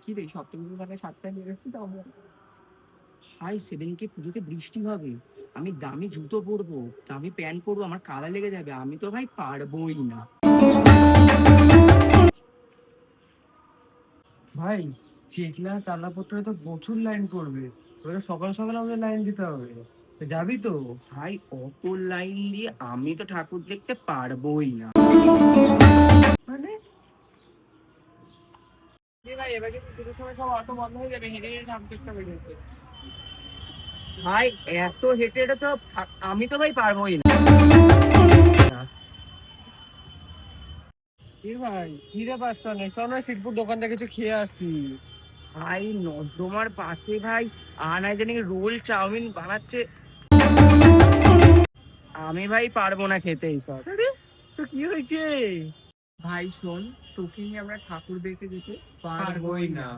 কি রে সপ্তমী মানে 7টায় বেরোচ্ছি তো আমরা। ভাই সেদিনকে পুজোতে বৃষ্টি হবে, আমি দামি জুতো পরবো, দামি প্যান্ট পরবো, আমার কাদা লেগে যাবে, আমি তো ভাই পারবোই না। ভাই চেকলা তালাপত্রে তো প্রচুর লাইন পড়বে, ওরা সকাল সকাল আমাদের লাইন দিতে হবে। তো যাবি তো? ভাই অত লাইন দিয়ে আমি তো ঠাকুর দেখতে পারবোই না। মানে ভাই এবার কিন্তু পুজোর সময় সব অটো বন্ধ হয়ে যাবে, হেঁটে হেঁটে ঠাকুর দেখতে হবে কিন্তু। ভাই এত হেঁটে হেঁটে তো আমি তো ভাই পারবোই না। কি ভাই ফিরে পাঁচটা নেই, চল না শিবপুর দোকান থেকে কিছু খেয়ে আসি। ভাই নর্দমার পাশে ভাই আনায় জানি রোল চাউমিন বানাচ্ছে, আমি ভাই পারবো না খেতে এইসব। আরে তো কি হয়েছে? ভাই শোন, তোকে নিয়ে আমরা ঠাকুর দেখতে যেতে পারবোই না।